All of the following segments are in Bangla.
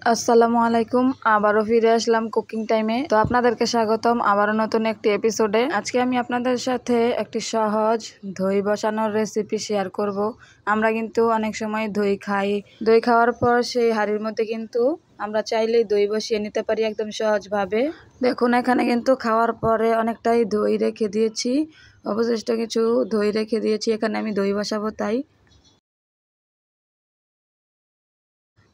আসসালামু আলাইকুম। আবারও ফিরে আসলাম কুকিং টাইমে। তো আপনাদেরকে স্বাগতম আবারও নতুন একটি এপিসোডে। আজকে আমি আপনাদের সাথে একটি সহজ দই বসানোর রেসিপি শেয়ার করব। আমরা কিন্তু অনেক সময় দই খাই। দই খাওয়ার পর সেই হাঁড়ির মধ্যে কিন্তু আমরা চাইলেই দই বসিয়ে নিতে পারি একদম সহজভাবে। দেখুন, এখানে কিন্তু খাওয়ার পরে অনেকটাই দই রেখে দিয়েছি, অবশিষ্ট কিছু দই রেখে দিয়েছি। এখানে আমি দই বসাবো তাই।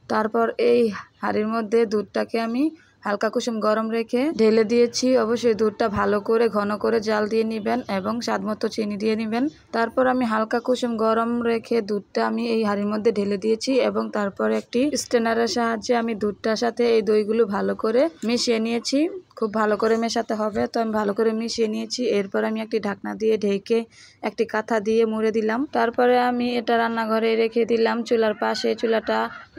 তারপর এই হাঁড়ির মধ্যে দুধটাকে আমি হালকা কুসুম গরম রেখে ঢেলে দিয়েছি। অবশ্যই দুধটা ভালো করে ঘন করে জাল দিয়ে নেবেন এবং স্বাদমতো চিনি দিয়ে নেবেন। তারপর আমি হালকা কুসুম গরম রেখে দুধটা আমি এই হাঁড়ির মধ্যে ঢেলে দিয়েছি এবং তারপর একটি স্ট্রেনারের সাহায্যে আমি দুধটার সাথে এই দইগুলো ভালো করে মিশিয়ে নিয়েছি। খুব ভালো করে মেশাতে হবে, তো আমি ভালো করে মিশিয়ে নিয়েছি। এরপর আমি একটি ঢাকনা দিয়ে ঢেকে একটি কাঁথা দিয়ে মুড়ে দিলাম। তারপরে আমি এটা রান্নাঘরে রেখে দিলাম চুলার পাশে। চুলাটা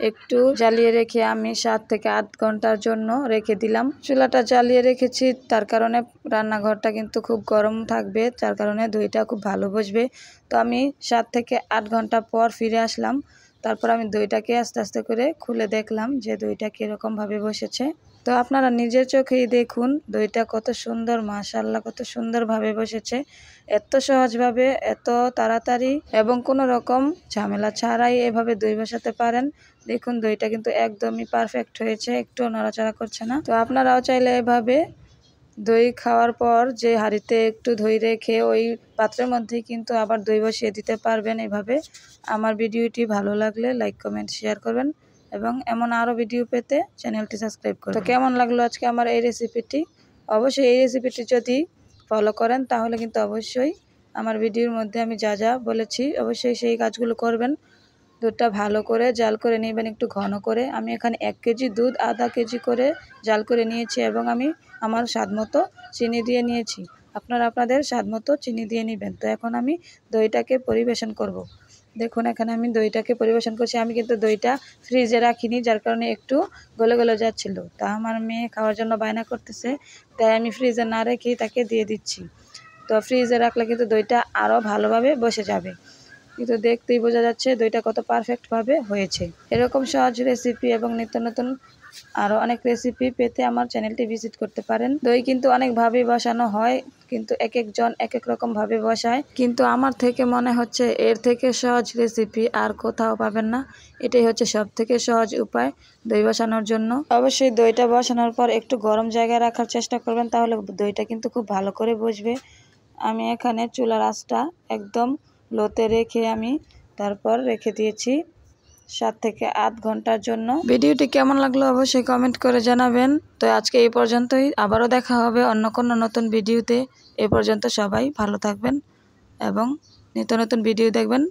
একটু জ্বালিয়ে রেখে আমি 7 থেকে 8 ঘন্টার জন্য রেখে দিলাম। চুলাটা জ্বালিয়ে রেখেছি, তার কারণে রান্নাঘরটা কিন্তু খুব গরম থাকবে, যার কারণে দইটা খুব ভালো বসবে। তো আমি 7 থেকে 8 ঘন্টা পর ফিরে আসলাম। তারপর আমি দইটাকে আস্তে আস্তে করে খুলে দেখলাম যে দইটা কীরকমভাবে বসেছে। তো আপনারা নিজের চোখেই দেখুন দইটা কত সুন্দর, মাশাআল্লাহ কত সুন্দরভাবে বসেছে। এত সহজভাবে, এত তাড়াতাড়ি এবং কোনো রকম ঝামেলা ছাড়াই এভাবে দই বসাতে পারেন। দেখুন দইটা কিন্তু একদমই পারফেক্ট হয়েছে, একটু নড়াচড়া করছে না। তো আপনারাও চাইলে এভাবে দই খাওয়ার পর যে হাঁড়িতে একটু দই রেখে ওই পাত্রের মধ্যেই কিন্তু আবার দই বসিয়ে দিতে পারবেন এভাবে। আমার ভিডিওটি ভালো লাগলে লাইক, কমেন্ট, শেয়ার করবেন এবং এমন আরও ভিডিও পেতে চ্যানেলটি সাবস্ক্রাইব করবেন। তো কেমন লাগলো আজকে আমার এই রেসিপিটি? অবশ্যই এই রেসিপিটি যদি ফলো করেন তাহলে কিন্তু অবশ্যই আমার ভিডিওর মধ্যে আমি যা যা বলেছি অবশ্যই সেই কাজগুলো করবেন। দুধটা ভালো করে জাল করে নেবেন, একটু ঘন করে। আমি এখানে 1 কেজি দুধ আধা কেজি করে জাল করে নিয়েছি এবং আমি আমার স্বাদমতো চিনি দিয়ে নিয়েছি। আপনারা আপনাদের স্বাদমতো চিনি দিয়ে নেবেন। তো এখন আমি দইটাকে পরিবেশন করব। দেখুন এখানে আমি দইটাকে পরিবেশন করছি। আমি কিন্তু দইটা ফ্রিজে রাখিনি, যার কারণে একটু গলে গলে যাচ্ছিল। তা আমার মেয়ে খাওয়ার জন্য বায়না করতেছে, তাই আমি ফ্রিজে না রেখেই তাকে দিয়ে দিচ্ছি। তো ফ্রিজে রাখলে কিন্তু দইটা আরও ভালোভাবে বসে যাবে। কিন্তু দেখতেই বোঝা যাচ্ছে দইটা কত পারফেক্টভাবে হয়েছে। এরকম সহজ রেসিপি এবং নিত্য নতুন আরও অনেক রেসিপি পেতে আমার চ্যানেলটি ভিজিট করতে পারেন। দই কিন্তু অনেকভাবেই বসানো হয়, কিন্তু এক একজন এক এক রকমভাবে বসায়। কিন্তু আমার থেকে মনে হচ্ছে এর থেকে সহজ রেসিপি আর কোথাও পাবেন না। এটাই হচ্ছে সব থেকে সহজ উপায় দই বসানোর জন্য। অবশ্যই দইটা বসানোর পর একটু গরম জায়গায় রাখার চেষ্টা করবেন, তাহলে দইটা কিন্তু খুব ভালো করে বসবে। আমি এখানে চুলার আঁচটা একদম লোতে রেখে আমি তারপর রেখে দিয়েছি 7 থেকে 8 ঘন্টার জন্য। ভিডিওটি কেমন লাগলো অবশ্যই কমেন্ট করে জানাবেন। তো আজকে এই পর্যন্তই, আবারও দেখা হবে অন্য কোনো নতুন ভিডিওতে। এ পর্যন্ত সবাই ভালো থাকবেন এবং নিত্য নতুন ভিডিও দেখবেন।